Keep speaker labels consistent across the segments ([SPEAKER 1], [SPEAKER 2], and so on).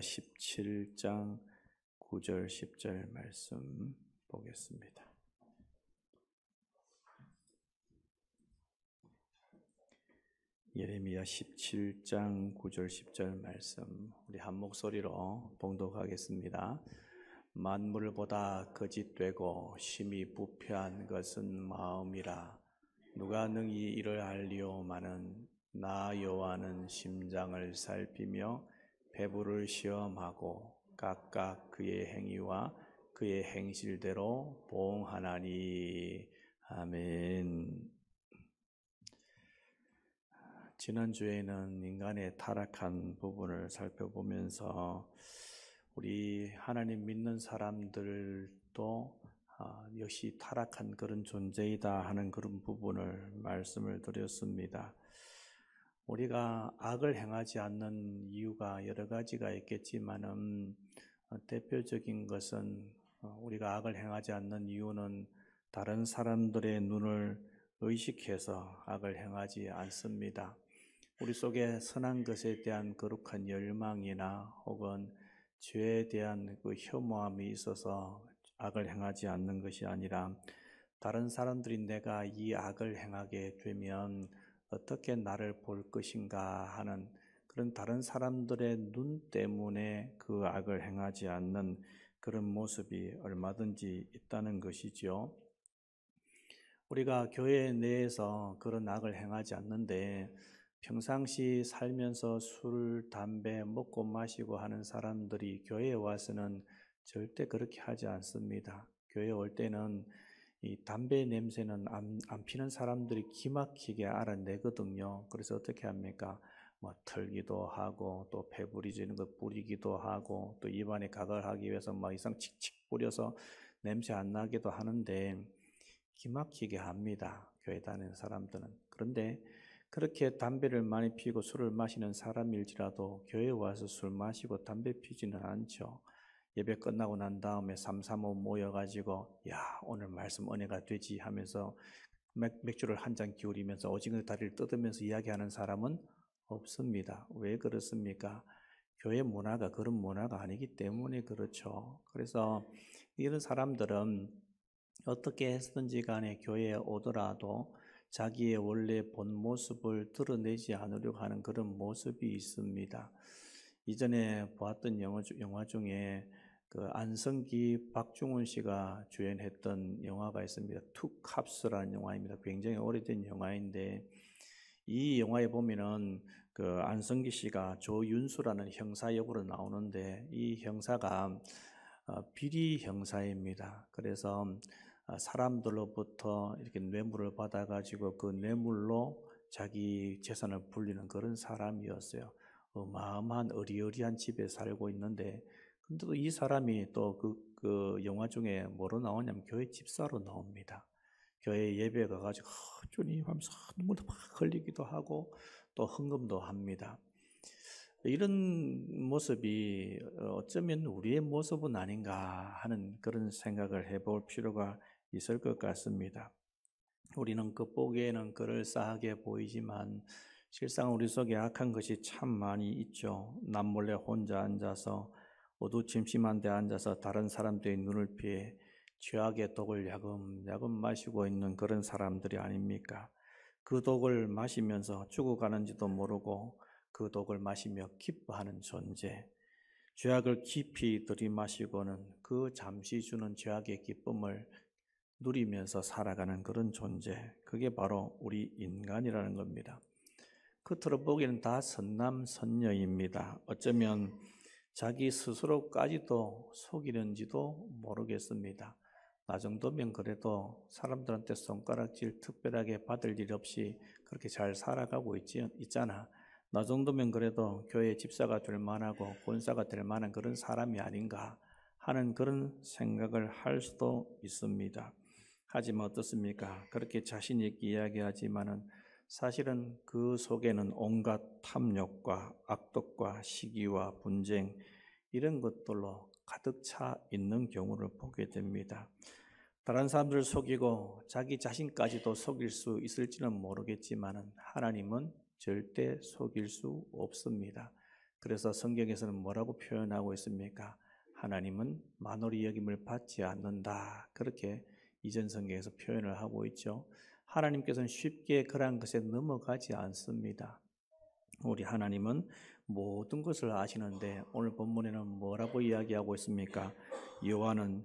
[SPEAKER 1] 17장 9절 10절 말씀 보겠습니다. 예레미야 17장 9절 10절 말씀 우리 한 목소리로 봉독하겠습니다. 만물보다 거짓되고 심히 부패한 것은 마음이라. 누가 능히 이를 알리오마는 나 여호와는 심장을 살피며 배부를 시험하고 각각 그의 행위와 그의 행실대로 보응하나니. 아멘. 지난주에는 인간의 타락한 부분을 살펴보면서 우리 하나님 믿는 사람들도 역시 타락한 그런 존재이다 하는 그런 부분을 말씀을 드렸습니다. 우리가 악을 행하지 않는 이유가 여러 가지가 있겠지만은 대표적인 것은 우리가 악을 행하지 않는 이유는 다른 사람들의 눈을 의식해서 악을 행하지 않습니다. 우리 속에 선한 것에 대한 거룩한 열망이나 혹은 죄에 대한 그 혐오함이 있어서 악을 행하지 않는 것이 아니라 다른 사람들이 내가 이 악을 행하게 되면 어떻게 나를 볼 것인가 하는 그런 다른 사람들의 눈 때문에 그 악을 행하지 않는 그런 모습이 얼마든지 있다는 것이죠. 우리가 교회 내에서 그런 악을 행하지 않는데 평상시 살면서 술, 담배 먹고 마시고 하는 사람들이 교회에 와서는 절대 그렇게 하지 않습니다. 교회에 올 때는 이 담배 냄새는 안 피는 사람들이 기막히게 알아내거든요. 그래서 어떻게 합니까? 뭐 털기도 하고 또 배부리지는 거 뿌리기도 하고 또 입안에 각을 하기 위해서 막 이상 칙칙 뿌려서 냄새 안 나게도 하는데 기막히게 합니다. 교회 다니는 사람들은. 그런데 그렇게 담배를 많이 피우고 술을 마시는 사람일지라도 교회에 와서 술 마시고 담배 피지는 않죠. 예배 끝나고 난 다음에 335 모여가지고 야 오늘 말씀 은혜가 되지 하면서 맥주를 한 잔 기울이면서 오징어 다리를 뜯으면서 이야기하는 사람은 없습니다. 왜 그렇습니까? 교회 문화가 그런 문화가 아니기 때문에 그렇죠. 그래서 이런 사람들은 어떻게 했든지 간에 교회에 오더라도 자기의 원래 본 모습을 드러내지 않으려고 하는 그런 모습이 있습니다. 이전에 보았던 영화 중에 그 안성기 박중훈 씨가 주연했던 영화가 있습니다. 투 캅스라는 영화입니다. 굉장히 오래된 영화인데 이 영화에 보면은 그 안성기 씨가 조윤수라는 형사 역으로 나오는데 이 형사가 비리 형사입니다. 그래서 사람들로부터 이렇게 뇌물을 받아가지고 그 뇌물로 자기 재산을 불리는 그런 사람이었어요. 어마어마한 어리어리한 집에 살고 있는데, 근데 또 이 사람이 또 그 영화 중에 뭐로 나오냐면 교회 집사로 나옵니다. 교회 예배 가가지고 주님 하면서 눈물도 막 흘리기도 하고 또 헌금도 합니다. 이런 모습이 어쩌면 우리의 모습은 아닌가 하는 그런 생각을 해볼 필요가 있을 것 같습니다. 우리는 겉보기에는 그럴싸하게 보이지만 실상 우리 속에 악한 것이 참 많이 있죠. 남몰래 혼자 앉아서 어두침침한 데 앉아서 다른 사람들의 눈을 피해 죄악의 독을 야금야금 마시고 있는 그런 사람들이 아닙니까? 그 독을 마시면서 죽어가는지도 모르고 그 독을 마시며 기뻐하는 존재, 죄악을 깊이 들이마시고는 그 잠시 주는 죄악의 기쁨을 누리면서 살아가는 그런 존재, 그게 바로 우리 인간이라는 겁니다. 겉으로 보기에는 다 선남선녀입니다. 어쩌면 자기 스스로까지도 속이는지도 모르겠습니다. 나 정도면 그래도 사람들한테 손가락질 특별하게 받을 일 없이 그렇게 잘 살아가고 있잖아. 나 정도면 그래도 교회 집사가 될 만하고 권사가 될 만한 그런 사람이 아닌가 하는 그런 생각을 할 수도 있습니다. 하지만 어떻습니까? 그렇게 자신 있게 이야기하지만은 사실은 그 속에는 온갖 탐욕과 악독과 시기와 분쟁 이런 것들로 가득 차 있는 경우를 보게 됩니다. 다른 사람들을 속이고 자기 자신까지도 속일 수 있을지는 모르겠지만 하나님은 절대 속일 수 없습니다. 그래서 성경에서는 뭐라고 표현하고 있습니까? 하나님은 만홀히 여김을 받지 않는다. 그렇게 이전 성경에서 표현을 하고 있죠. 하나님께서는 쉽게 그러한 것에 넘어가지 않습니다. 우리 하나님은 모든 것을 아시는데 오늘 본문에는 뭐라고 이야기하고 있습니까? 여호와는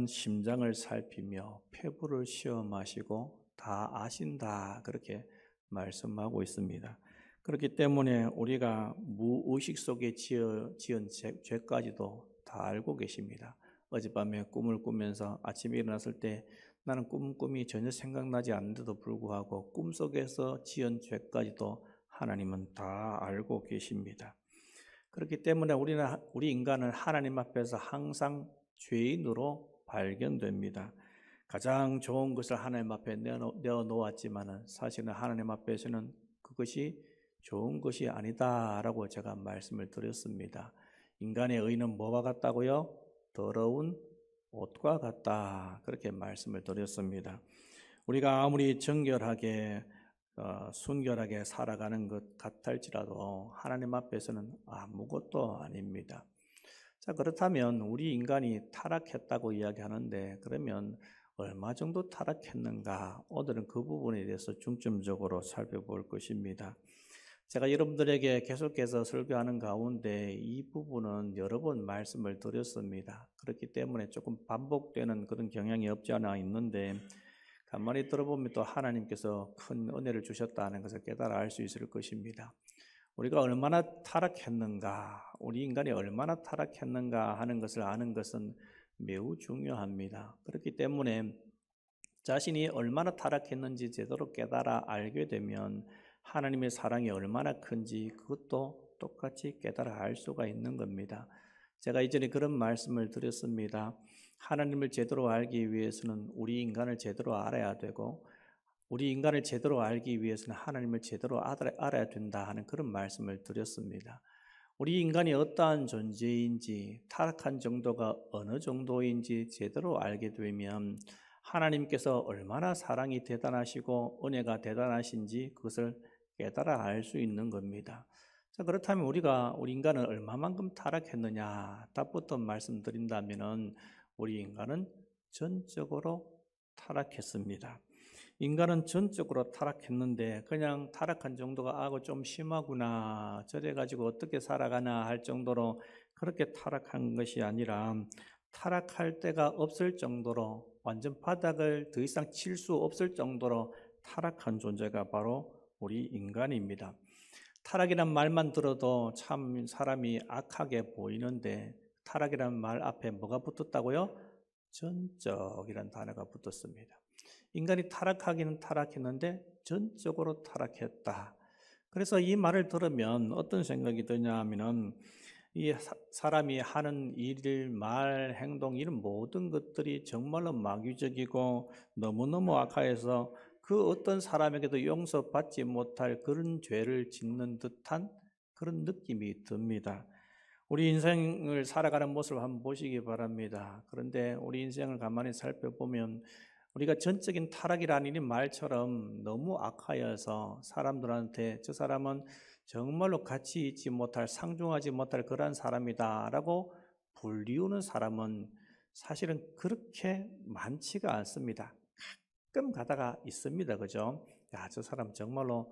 [SPEAKER 1] 심장을 살피며 폐부를 시험하시고 다 아신다. 그렇게 말씀하고 있습니다. 그렇기 때문에 우리가 무의식 속에 지은 죄까지도 다 알고 계십니다. 어젯밤에 꿈을 꾸면서 아침에 일어났을 때 나는 꿈이 전혀 생각나지 않는데도 불구하고 꿈속에서 지은 죄까지도 하나님은 다 알고 계십니다. 그렇기 때문에 우리 인간은 하나님 앞에서 항상 죄인으로 발견됩니다. 가장 좋은 것을 하나님 앞에 내어 놓았지만은 사실은 하나님 앞에서는 그것이 좋은 것이 아니다라고 제가 말씀을 드렸습니다. 인간의 의는 뭐와 같다고요? 더러운 옷과 같다. 그렇게 말씀을 드렸습니다. 우리가 아무리 정결하게 순결하게 살아가는 것 같을지라도 하나님 앞에서는 아무것도 아닙니다. 자, 그렇다면 우리 인간이 타락했다고 이야기하는데 그러면 얼마 정도 타락했는가? 오늘은 그 부분에 대해서 중점적으로 살펴볼 것입니다. 제가 여러분들에게 계속해서 설교하는 가운데 이 부분은 여러 번 말씀을 드렸습니다. 그렇기 때문에 조금 반복되는 그런 경향이 없지 않아 있는데 가만히 들어보면 또 하나님께서 큰 은혜를 주셨다는 것을 깨달아 알 수 있을 것입니다. 우리가 얼마나 타락했는가, 우리 인간이 얼마나 타락했는가 하는 것을 아는 것은 매우 중요합니다. 그렇기 때문에 자신이 얼마나 타락했는지 제대로 깨달아 알게 되면 하나님의 사랑이 얼마나 큰지 그것도 똑같이 깨달아 알 수가 있는 겁니다. 제가 이전에 그런 말씀을 드렸습니다. 하나님을 제대로 알기 위해서는 우리 인간을 제대로 알아야 되고 우리 인간을 제대로 알기 위해서는 하나님을 제대로 알아야 된다 하는 그런 말씀을 드렸습니다. 우리 인간이 어떠한 존재인지 타락한 정도가 어느 정도인지 제대로 알게 되면 하나님께서 얼마나 사랑이 대단하시고 은혜가 대단하신지 그것을 깨달아 알 수 있는 겁니다. 자, 그렇다면 우리 인간은 얼마만큼 타락했느냐 답부터 말씀드린다면은 우리 인간은 전적으로 타락했습니다. 인간은 전적으로 타락했는데 그냥 타락한 정도가 좀 심하구나 저래가지고 어떻게 살아가나 할 정도로 그렇게 타락한 것이 아니라 타락할 데가 없을 정도로 완전 바닥을 더 이상 칠 수 없을 정도로 타락한 존재가 바로 우리 인간입니다. 타락이란 말만 들어도 참 사람이 악하게 보이는데 타락이란 말 앞에 뭐가 붙었다고요? 전적이란 단어가 붙었습니다. 인간이 타락하기는 타락했는데 전적으로 타락했다. 그래서 이 말을 들으면 어떤 생각이 드냐 하면은 이 사람이 하는 일, 말, 행동 이런 모든 것들이 정말로 마귀적이고 너무너무 악해서 그 어떤 사람에게도 용서받지 못할 그런 죄를 짓는 듯한 그런 느낌이 듭니다. 우리 인생을 살아가는 모습을 한번 보시기 바랍니다. 그런데 우리 인생을 가만히 살펴보면 우리가 전적인 타락이라는 이 말처럼 너무 악하여서 사람들한테 저 사람은 정말로 가치 있지 못할 상중하지 못할 그러한 사람이다라고 불리우는 사람은 사실은 그렇게 많지가 않습니다. 가끔 가다가 있습니다. 그죠? 야, 저 사람 정말로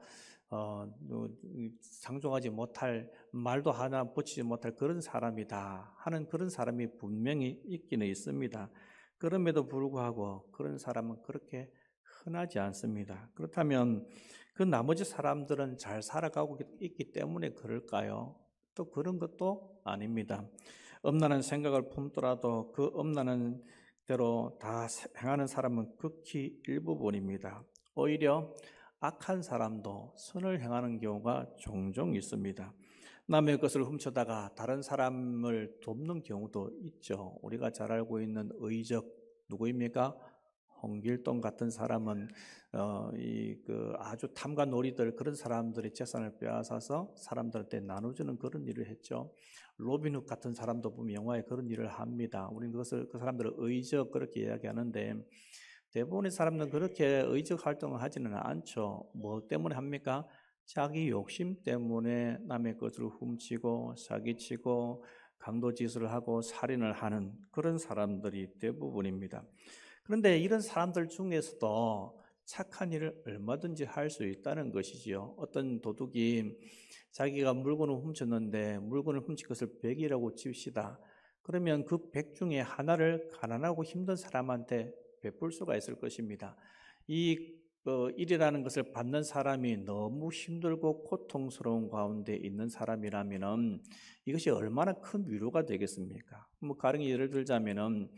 [SPEAKER 1] 상종하지 못할 말도 하나 붙이지 못할 그런 사람이다 하는 그런 사람이 분명히 있기는 있습니다. 그럼에도 불구하고 그런 사람은 그렇게 흔하지 않습니다. 그렇다면 그 나머지 사람들은 잘 살아가고 있기 때문에 그럴까요? 또 그런 것도 아닙니다. 엄란한 생각을 품더라도 그 엄란한 대로 다 행하는 사람은 극히 일부분입니다. 오히려 악한 사람도 선을 행하는 경우가 종종 있습니다. 남의 것을 훔쳐다가 다른 사람을 돕는 경우도 있죠. 우리가 잘 알고 있는 의적 누구입니까? 홍길동 같은 사람은 아주 탐과 놀이들 그런 사람들의 재산을 빼앗아서 사람들한테 나눠주는 그런 일을 했죠. 로빈훗 같은 사람도 보면 영화에 그런 일을 합니다. 우리는 그 사람들을 의적 그렇게 이야기하는데 대부분의 사람들은 그렇게 의적 활동을 하지는 않죠. 뭐 때문에 합니까? 자기 욕심 때문에 남의 것을 훔치고 사기치고 강도짓을 하고 살인을 하는 그런 사람들이 대부분입니다. 그런데 이런 사람들 중에서도 착한 일을 얼마든지 할 수 있다는 것이지요. 어떤 도둑이 자기가 물건을 훔쳤는데 물건을 훔친 것을 100이라고 칩시다. 그러면 그 100 중에 하나를 가난하고 힘든 사람한테 베풀 수가 있을 것입니다. 이 일이라는 것을 받는 사람이 너무 힘들고 고통스러운 가운데 있는 사람이라면 이것이 얼마나 큰 위로가 되겠습니까? 가령 예를 들자면은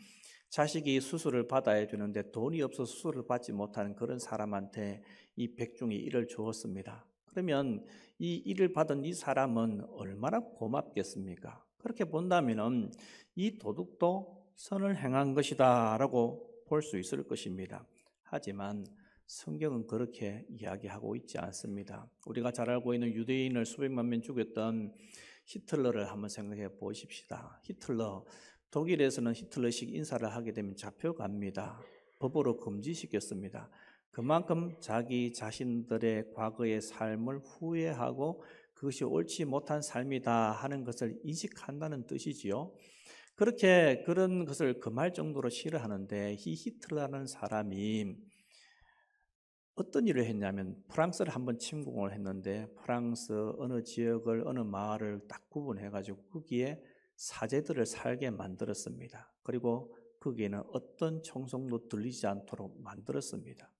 [SPEAKER 1] 자식이 수술을 받아야 되는데 돈이 없어서 수술을 받지 못하는 그런 사람한테 이 100 중에 1을 주었습니다. 그러면 이 일을 받은 이 사람은 얼마나 고맙겠습니까? 그렇게 본다면은 이 도둑도 선을 행한 것이다 라고 볼 수 있을 것입니다. 하지만 성경은 그렇게 이야기하고 있지 않습니다. 우리가 잘 알고 있는 유대인을 수백만 명 죽였던 히틀러를 한번 생각해 보십시다. 히틀러, 독일에서는 히틀러식 인사를 하게 되면 잡혀갑니다. 법으로 금지시켰습니다. 그만큼 자기 자신들의 과거의 삶을 후회하고 그것이 옳지 못한 삶이다 하는 것을 인식한다는 뜻이지요. 그렇게 그런 것을 금할 정도로 싫어하는데 이 히틀러라는 사람이 어떤 일을 했냐면 프랑스를 한번 침공을 했는데 프랑스 어느 지역을 어느 마을을 딱 구분해가지고 거기에 사제들을 살게 만들었습니다. 그리고 거기에는 어떤 총성도 들리지 않도록 만들었습니다.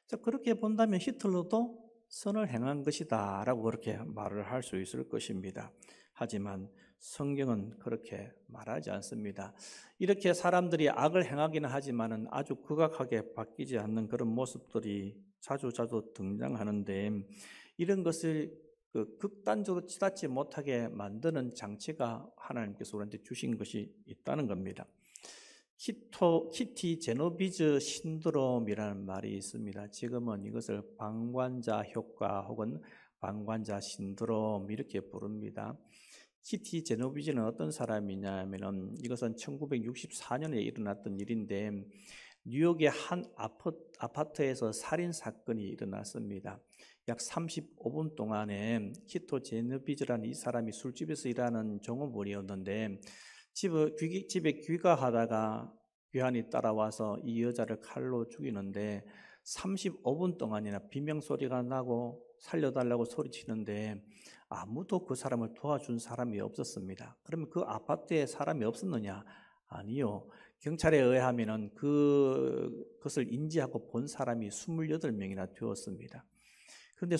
[SPEAKER 1] 자, 그렇게 본다면 히틀러도 선을 행한 것이다 라고 그렇게 말을 할 수 있을 것입니다. 하지만 성경은 그렇게 말하지 않습니다. 이렇게 사람들이 악을 행하기는 하지만은 아주 극악하게 바뀌지 않는 그런 모습들이 자주 등장하는데 이런 것을 극단적으로 치닫지 못하게 만드는 장치가 하나님께서 우리한테 주신 것이 있다는 겁니다. 키티 제노비즈 신드롬이라는 말이 있습니다. 지금은 이것을 방관자 효과 혹은 방관자 신드롬 이렇게 부릅니다. 키티 제노비즈는 어떤 사람이냐 하면은 이것은 1964년에 일어났던 일인데 뉴욕의 한 아파트에서 살인 사건이 일어났습니다. 약 35분 동안에 키토 제노비즈라는 이 사람이 술집에서 일하는 종업원이었는데 집에 귀가하다가 귀환이 따라와서 이 여자를 칼로 죽이는데 35분 동안이나 비명소리가 나고 살려달라고 소리치는데 아무도 그 사람을 도와준 사람이 없었습니다. 그러면 그 아파트에 사람이 없었느냐? 아니요. 경찰에 의하면 그것을 인지하고 본 사람이 28명이나 되었습니다. 그런데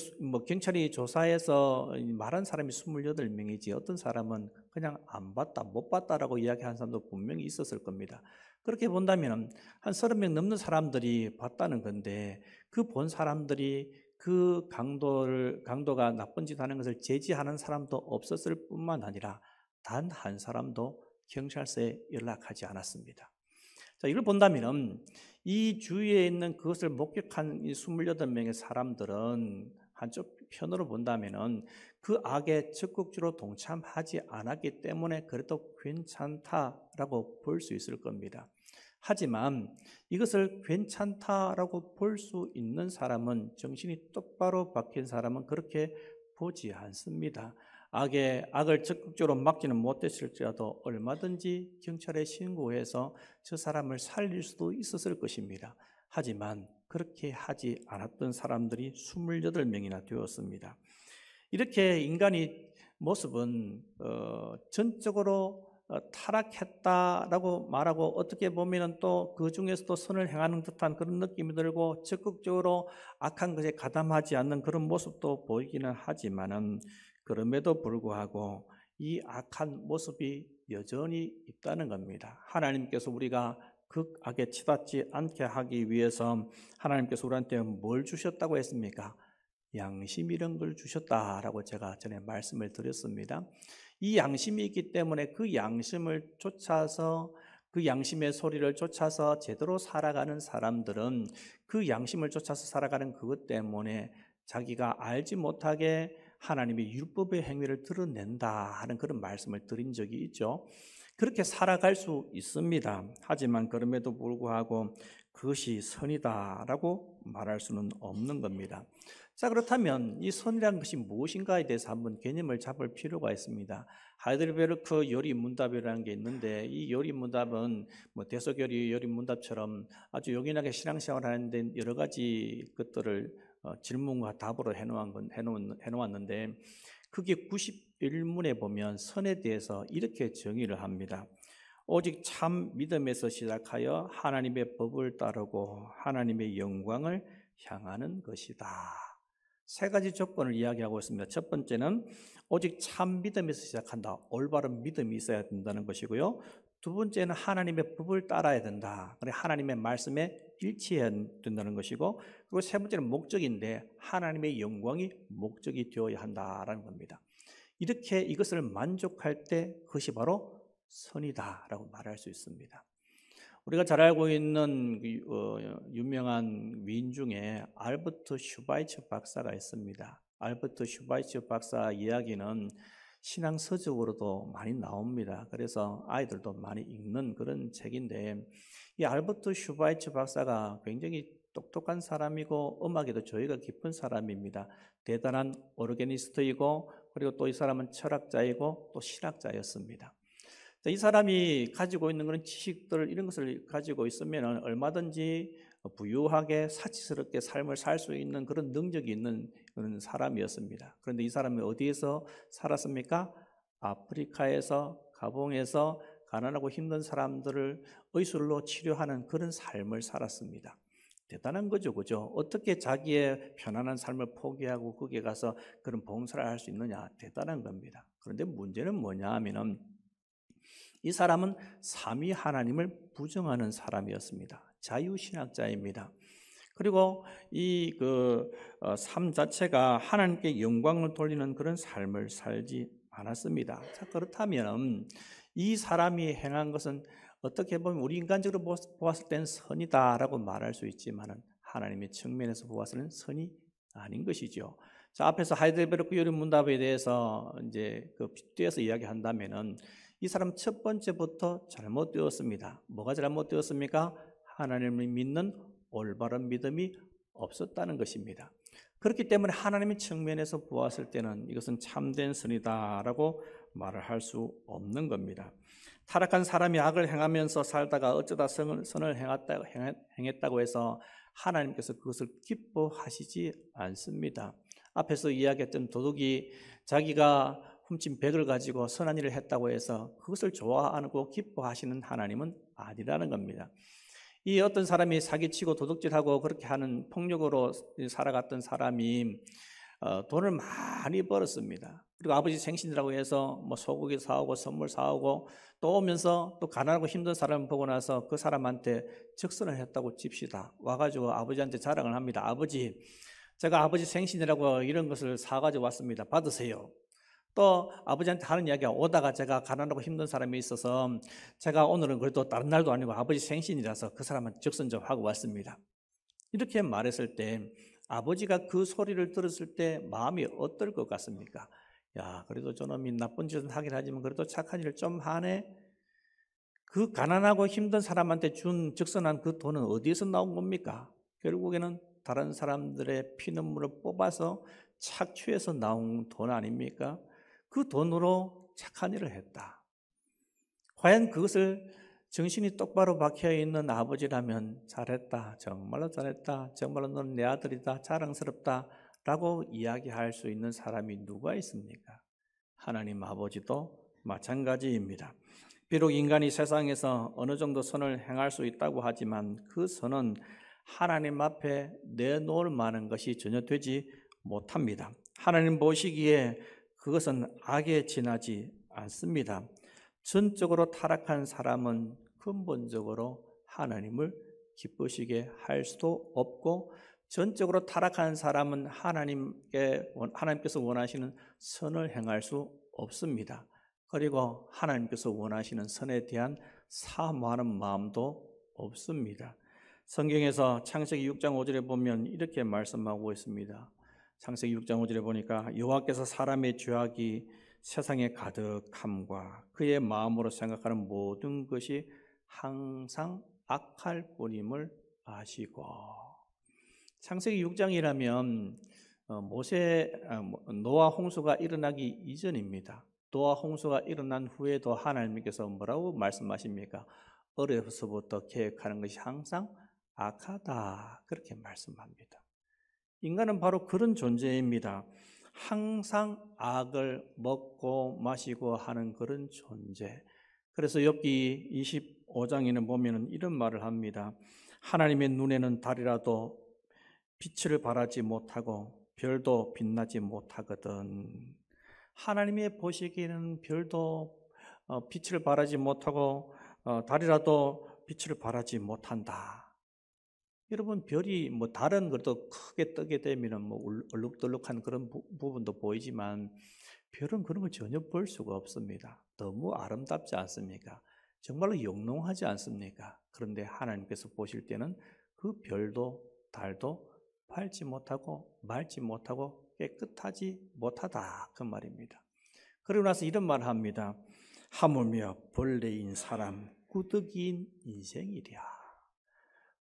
[SPEAKER 1] 경찰이 조사해서 말한 사람이 28명이지 어떤 사람은 그냥 안 봤다, 못 봤다라고 이야기한 사람도 분명히 있었을 겁니다. 그렇게 본다면 한 30명 넘는 사람들이 봤다는 건데 그 본 사람들이 그 강도가 나쁜 짓 하는 것을 제지하는 사람도 없었을 뿐만 아니라 단 한 사람도 경찰서에 연락하지 않았습니다. 자, 이걸 본다면 이 주위에 있는 그것을 목격한 이 28명의 사람들은 한쪽 편으로 본다면 그 악에 적극적으로 동참하지 않았기 때문에 그래도 괜찮다라고 볼 수 있을 겁니다. 하지만 이것을 괜찮다라고 볼 수 있는 사람은 정신이 똑바로 박힌 사람은 그렇게 보지 않습니다. 악을 적극적으로 막지는 못했을지라도 얼마든지 경찰에 신고해서 저 사람을 살릴 수도 있었을 것입니다. 하지만 그렇게 하지 않았던 사람들이 28명이나 되었습니다. 이렇게 인간의 모습은 전적으로 타락했다라고 말하고 어떻게 보면 또 그 중에서도 선을 행하는 듯한 그런 느낌이 들고 적극적으로 악한 것에 가담하지 않는 그런 모습도 보이기는 하지만은 그럼에도 불구하고 이 악한 모습이 여전히 있다는 겁니다. 하나님께서 우리가 극악에 치닫지 않게 하기 위해서 하나님께서 우리한테 뭘 주셨다고 했습니까? 양심 이런 걸 주셨다라고 제가 전에 말씀을 드렸습니다. 이 양심이 있기 때문에 그 양심을 쫓아서 그 양심의 소리를 쫓아서 제대로 살아가는 사람들은 그 양심을 쫓아서 살아가는 그것 때문에 자기가 알지 못하게 하나님의 율법의 행위를 드러낸다 하는 그런 말씀을 드린 적이 있죠. 그렇게 살아갈 수 있습니다. 하지만 그럼에도 불구하고 그것이 선이다라고 말할 수는 없는 겁니다. 자, 그렇다면 이 선이라는 것이 무엇인가에 대해서 한번 개념을 잡을 필요가 있습니다. 하이델베르크 요리 문답이라는 게 있는데, 이 요리 문답은 뭐 대소교리 요리 문답처럼 아주 요긴하게 신앙생활 하는데 여러 가지 것들을 질문과 답으로 해놓았는데, 그게 91문에 보면 선에 대해서 이렇게 정의를 합니다. 오직 참 믿음에서 시작하여 하나님의 법을 따르고 하나님의 영광을 향하는 것이다. 세 가지 조건을 이야기하고 있습니다. 첫 번째는 오직 참 믿음에서 시작한다. 올바른 믿음이 있어야 된다는 것이고요. 두 번째는 하나님의 법을 따라야 된다. 하나님의 말씀에 일치해야 된다는 것이고, 그리고 세 번째는 목적인데 하나님의 영광이 목적이 되어야 한다라는 겁니다. 이렇게 이것을 만족할 때 그것이 바로 선이다라고 말할 수 있습니다. 우리가 잘 알고 있는 유명한 위인 중에 알버트 슈바이처 박사가 있습니다. 알버트 슈바이처 박사 이야기는 신앙 서적으로도 많이 나옵니다. 그래서 아이들도 많이 읽는 그런 책인데, 이 알버트 슈바이처 박사가 굉장히 똑똑한 사람이고 음악에도 저희가 깊은 사람입니다. 대단한 오르게니스트이고, 그리고 또 이 사람은 철학자이고 또 신학자였습니다. 이 사람이 가지고 있는 그런 지식들, 이런 것을 가지고 있으면 얼마든지 부유하게 사치스럽게 삶을 살 수 있는 그런 능력이 있는 그런 사람이었습니다. 그런데 이 사람이 어디에서 살았습니까? 아프리카에서, 가봉에서 가난하고 힘든 사람들을 의술로 치료하는 그런 삶을 살았습니다. 대단한 거죠, 그죠? 어떻게 자기의 편안한 삶을 포기하고 거기에 가서 그런 봉사를 할 수 있느냐? 대단한 겁니다. 그런데 문제는 뭐냐 하면은, 이 사람은 삼위 하나님을 부정하는 사람이었습니다. 자유신학자입니다. 그리고 이 삶 자체가 하나님께 영광을 돌리는 그런 삶을 살지 않았습니다. 자, 그렇다면 이 사람이 행한 것은 어떻게 보면 우리 인간적으로 보았을 때는 선이다라고 말할 수 있지만 하나님의 측면에서 보았을 때 선이 아닌 것이죠. 자, 앞에서 하이델베르크 요리 문답에 대해서 이제 뒤에서 이야기한다면은, 이 사람 첫 번째부터 잘못되었습니다. 뭐가 잘못되었습니까? 하나님을 믿는 올바른 믿음이 없었다는 것입니다. 그렇기 때문에 하나님의 측면에서 보았을 때는 이것은 참된 선이다라고 말을 할 수 없는 겁니다. 타락한 사람이 악을 행하면서 살다가 어쩌다 선을 행했다고 해서 하나님께서 그것을 기뻐하시지 않습니다. 앞에서 이야기했던 도둑이 자기가 훔친 백을 가지고 선한 일을 했다고 해서 그것을 좋아하고 기뻐하시는 하나님은 아니라는 겁니다. 이 어떤 사람이 사기치고 도둑질하고 그렇게 하는 폭력으로 살아갔던 사람이 돈을 많이 벌었습니다. 그리고 아버지 생신이라고 해서 뭐 소고기 사오고 선물 사오고 또 오면서 또 가난하고 힘든 사람을 보고 나서 그 사람한테 적선을 했다고 칩시다. 와가지고 아버지한테 자랑을 합니다. 아버지, 제가 아버지 생신이라고 이런 것을 사가지고 왔습니다. 받으세요. 또 아버지한테 하는 이야기가, 오다가 제가 가난하고 힘든 사람이 있어서 제가 오늘은 그래도 다른 날도 아니고 아버지 생신이라서 그 사람한테 적선 좀 하고 왔습니다. 이렇게 말했을 때 아버지가 그 소리를 들었을 때 마음이 어떨 것 같습니까? 야, 그래도 저놈이 나쁜 짓은 하긴 하지만 그래도 착한 일을 좀 하네. 그 가난하고 힘든 사람한테 준 적선한 그 돈은 어디에서 나온 겁니까? 결국에는 다른 사람들의 피눈물을 뽑아서 착취해서 나온 돈 아닙니까? 그 돈으로 착한 일을 했다. 과연 그것을 정신이 똑바로 박혀있는 아버지라면 잘했다, 정말로 잘했다, 정말로 너는 내 아들이다, 자랑스럽다 라고 이야기할 수 있는 사람이 누가 있습니까? 하나님 아버지도 마찬가지입니다. 비록 인간이 세상에서 어느 정도 선을 행할 수 있다고 하지만 그 선은 하나님 앞에 내놓을 만한 것이 전혀 되지 못합니다. 하나님 보시기에 그것은 악에 지나지 않습니다. 전적으로 타락한 사람은 근본적으로 하나님을 기쁘시게 할 수도 없고, 전적으로 타락한 사람은 하나님께서 원하시는 선을 행할 수 없습니다. 그리고 하나님께서 원하시는 선에 대한 사모하는 마음도 없습니다. 성경에서 창세기 6장 5절에 보면 이렇게 말씀하고 있습니다. 창세기 6장 5절에 보니까 여호와께서 사람의 죄악이 세상에 가득함과 그의 마음으로 생각하는 모든 것이 항상 악할 뿐임을 아시고. 창세기 6장이라면 노아 홍수가 일어나기 이전입니다. 노아 홍수가 일어난 후에도 하나님께서 뭐라고 말씀하십니까? 어려서부터 계획하는 것이 항상 악하다, 그렇게 말씀합니다. 인간은 바로 그런 존재입니다. 항상 악을 먹고 마시고 하는 그런 존재. 그래서 욥기 25장에는 보면 이런 말을 합니다. 하나님의 눈에는 달이라도 빛을 발하지 못하고 별도 빛나지 못하거든. 하나님의 보시기에는 별도 빛을 발하지 못하고 달이라도 빛을 발하지 못한다. 여러분, 별이 다른 것도 크게 뜨게 되면 얼룩덜룩한 그런 부분도 보이지만 별은 그런 걸 전혀 볼 수가 없습니다. 너무 아름답지 않습니까? 정말로 영롱하지 않습니까? 그런데 하나님께서 보실 때는 그 별도 달도 밝지 못하고 맑지 못하고 깨끗하지 못하다, 그 말입니다. 그리고 나서 이런 말을 합니다. 하물며 벌레인 사람 구득인 인생이랴.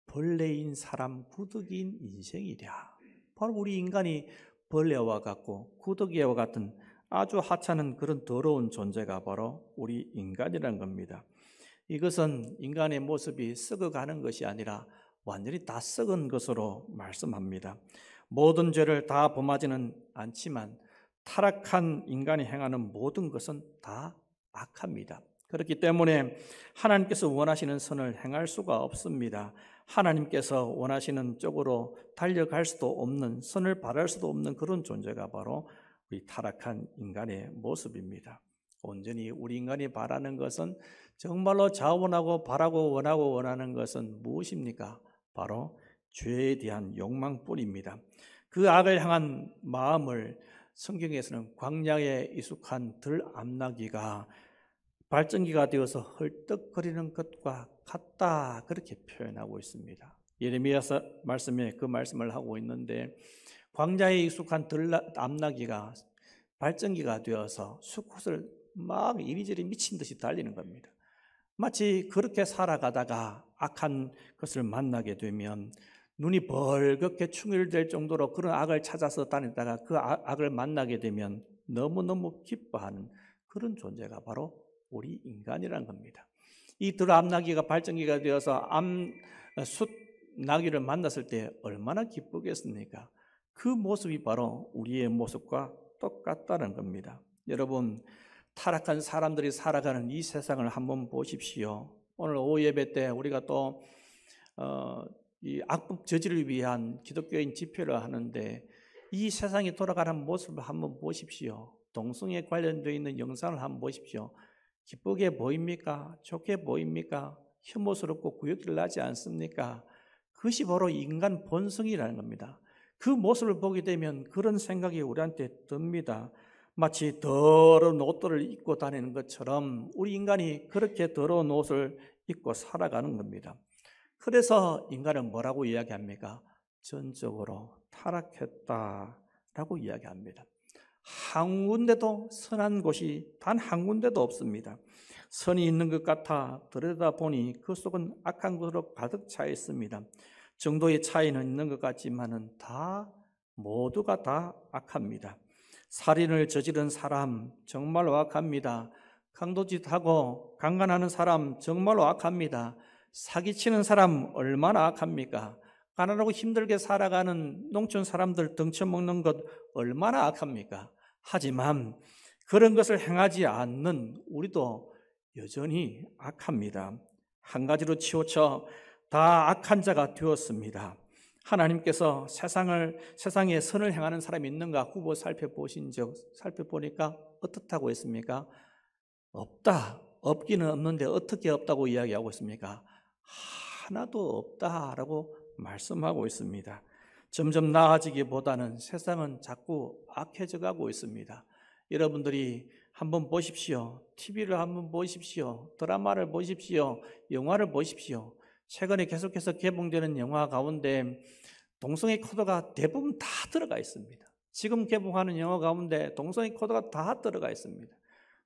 [SPEAKER 1] 벌레인 사람 구득인 인생이랴. 바로 우리 인간이 벌레와 같고 구더기와 같은 아주 하찮은 그런 더러운 존재가 바로 우리 인간이라는 겁니다. 이것은 인간의 모습이 썩어가는 것이 아니라 완전히 다 썩은 것으로 말씀합니다. 모든 죄를 다 범하지는 않지만 타락한 인간이 행하는 모든 것은 다 악합니다. 그렇기 때문에 하나님께서 원하시는 선을 행할 수가 없습니다. 하나님께서 원하시는 쪽으로 달려갈 수도 없는, 선을 바랄 수도 없는 그런 존재가 바로 우리 타락한 인간의 모습입니다. 온전히 우리 인간이 바라는 것은, 정말로 자원하고 바라고 원하고 원하는 것은 무엇입니까? 바로 죄에 대한 욕망뿐입니다. 그 악을 향한 마음을 성경에서는 광야에 익숙한 들암나귀가 발전기가 되어서 헐떡거리는 것과 같다, 그렇게 표현하고 있습니다. 예레미야서 말씀에 그 말씀을 하고 있는데, 광야에 익숙한 들암나귀가 발전기가 되어서 수컷을 막 이리저리 미친 듯이 달리는 겁니다. 마치 그렇게 살아가다가 악한 것을 만나게 되면 눈이 벌겋게 충혈될 정도로 그런 악을 찾아서 다니다가 그 악을 만나게 되면 너무너무 기뻐하는 그런 존재가 바로 우리 인간이라는 겁니다. 이 들암나귀가 발전기가 되어서 숫나귀를 만났을 때 얼마나 기쁘겠습니까? 그 모습이 바로 우리의 모습과 똑같다는 겁니다. 여러분, 타락한 사람들이 살아가는 이 세상을 한번 보십시오. 오늘 오후 예배 때 우리가 또 이 악법 저지를 위한 기독교인 집회를 하는데, 이 세상이 돌아가는 모습을 한번 보십시오. 동성애에 관련되어 있는 영상을 한번 보십시오. 기쁘게 보입니까? 좋게 보입니까? 혐오스럽고 구역질 나지 않습니까? 그것이 바로 인간 본성이라는 겁니다. 그 모습을 보게 되면 그런 생각이 우리한테 듭니다. 마치 더러운 옷들을 입고 다니는 것처럼 우리 인간이 그렇게 더러운 옷을 입고 살아가는 겁니다. 그래서 인간은 뭐라고 이야기합니까? 전적으로 타락했다라고 이야기합니다. 한 군데도 선한 곳이 단 한 군데도 없습니다. 선이 있는 것 같아 들여다보니 그 속은 악한 것으로 가득 차 있습니다. 정도의 차이는 있는 것 같지만은 모두가 다 악합니다. 살인을 저지른 사람 정말로 악합니다. 강도짓하고 강간하는 사람 정말로 악합니다. 사기치는 사람 얼마나 악합니까? 가난하고 힘들게 살아가는 농촌 사람들 등쳐먹는 것 얼마나 악합니까? 하지만 그런 것을 행하지 않는 우리도 여전히 악합니다. 한 가지로 치우쳐 다 악한 자가 되었습니다. 하나님께서 세상에 선을 행하는 사람이 있는가 후보 살펴보니까 어떻다고 했습니까? 없다. 없기는 없는데 어떻게 없다고 이야기하고 있습니까? 하나도 없다라고 말씀하고 있습니다. 점점 나아지기보다는 세상은 자꾸 악해져 가고 있습니다. 여러분들이 한번 보십시오. TV를 한번 보십시오. 드라마를 보십시오. 영화를 보십시오. 최근에 계속해서 개봉되는 영화 가운데 동성애 코드가 대부분 다 들어가 있습니다. 지금 개봉하는 영화 가운데 동성애 코드가 다 들어가 있습니다.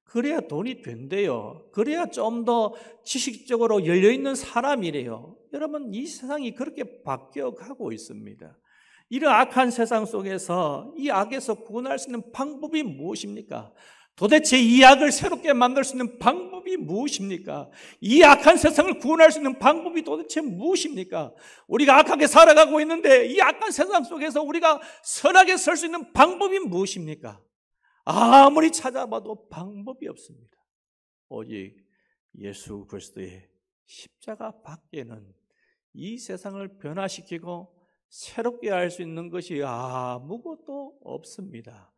[SPEAKER 1] 그래야 돈이 된대요. 그래야 좀 더 지식적으로 열려있는 사람이래요. 여러분, 이 세상이 그렇게 바뀌어가고 있습니다. 이런 악한 세상 속에서 이 악에서 구원할 수 있는 방법이 무엇입니까? 도대체 이 악을 새롭게 만들 수 있는 방법이 무엇입니까? 이 악한 세상을 구원할 수 있는 방법이 도대체 무엇입니까? 우리가 악하게 살아가고 있는데 이 악한 세상 속에서 우리가 선하게 설 수 있는 방법이 무엇입니까? 아무리 찾아봐도 방법이 없습니다. 오직 예수 그리스도의 십자가 밖에는 이 세상을 변화시키고 새롭게 할 수 있는 것이 아무것도 없습니다.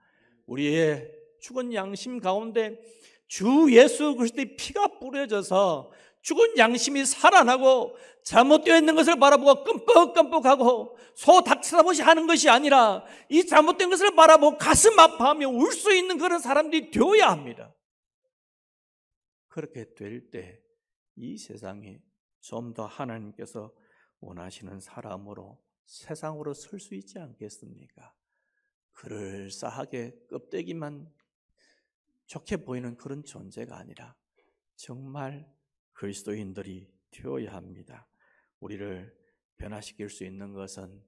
[SPEAKER 1] 우리의 죽은 양심 가운데 주 예수 그리스도의 피가 뿌려져서 죽은 양심이 살아나고 잘못되어 있는 것을 바라보고 끔뻑끔뻑하고 소 닥쳐다보시 하는 것이 아니라 이 잘못된 것을 바라보고 가슴 아파하며 울 수 있는 그런 사람들이 되어야 합니다. 그렇게 될 때 이 세상에 좀 더 하나님께서 원하시는 사람으로 세상으로 설 수 있지 않겠습니까? 그럴싸하게 껍데기만 좋게 보이는 그런 존재가 아니라 정말 그리스도인들이 되어야 합니다. 우리를 변화시킬 수 있는 것은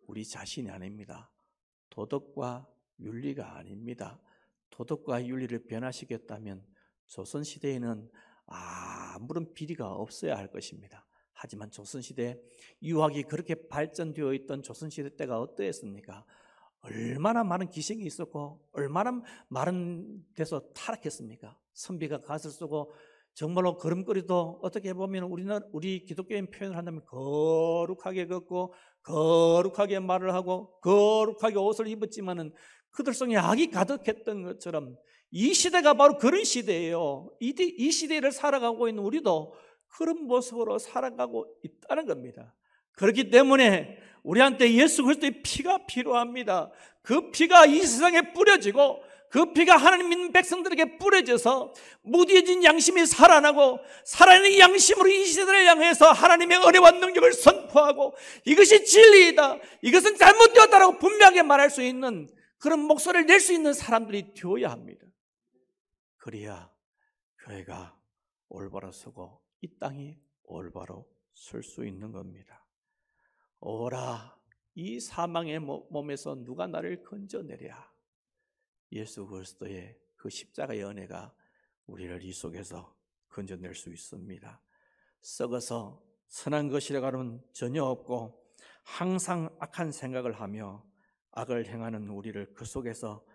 [SPEAKER 1] 우리 자신이 아닙니다. 도덕과 윤리가 아닙니다. 도덕과 윤리를 변화시켰다면 조선시대에는 아무런 비리가 없어야 할 것입니다. 하지만 조선시대 유학이 그렇게 발전되어 있던 조선시대 때가 어떠했습니까? 얼마나 많은 기생이 있었고 얼마나 많은 데서 타락했습니까? 선비가 갓을 쓰고 정말로 걸음걸이도 어떻게 보면 우리 기독교인 표현을 한다면 거룩하게 걷고 거룩하게 말을 하고 거룩하게 옷을 입었지만은 그들 속에 악이 가득했던 것처럼 이 시대가 바로 그런 시대예요. 이 시대를 살아가고 있는 우리도 그런 모습으로 살아가고 있다는 겁니다. 그렇기 때문에 우리한테 예수 그리스도의 피가 필요합니다. 그 피가 이 세상에 뿌려지고 그 피가 하나님 믿는 백성들에게 뿌려져서 무디해진 양심이 살아나고 살아있는 양심으로 이 시대를 향해서 하나님의 은혜와 능력을 선포하고 이것이 진리이다, 이것은 잘못되었다라고 분명하게 말할 수 있는 그런 목소리를 낼 수 있는 사람들이 되어야 합니다. 그래야 교회가 올바로 서고 이 땅이 올바로 설 수 있는 겁니다. 오라, 이 사망의 몸에서 누가 나를 건져내랴. 예수 그리스도의 그 십자가의 은혜가 우리를 이 속에서 건져낼 수 있습니다. 썩어서 선한 것이라고 하면 전혀 없고 항상 악한 생각을 하며 악을 행하는 우리를 그 속에서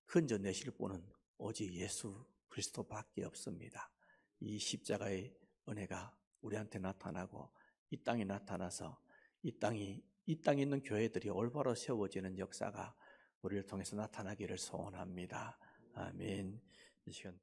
[SPEAKER 1] 건져내실 분은 오직 예수 그리스도밖에 없습니다. 이 십자가의 은혜가 우리한테 나타나고 이 땅에 나타나서 이 땅에 있는 교회들이 올바로 세워지는 역사가 우리를 통해서 나타나기를 소원합니다. 아멘. 이 시간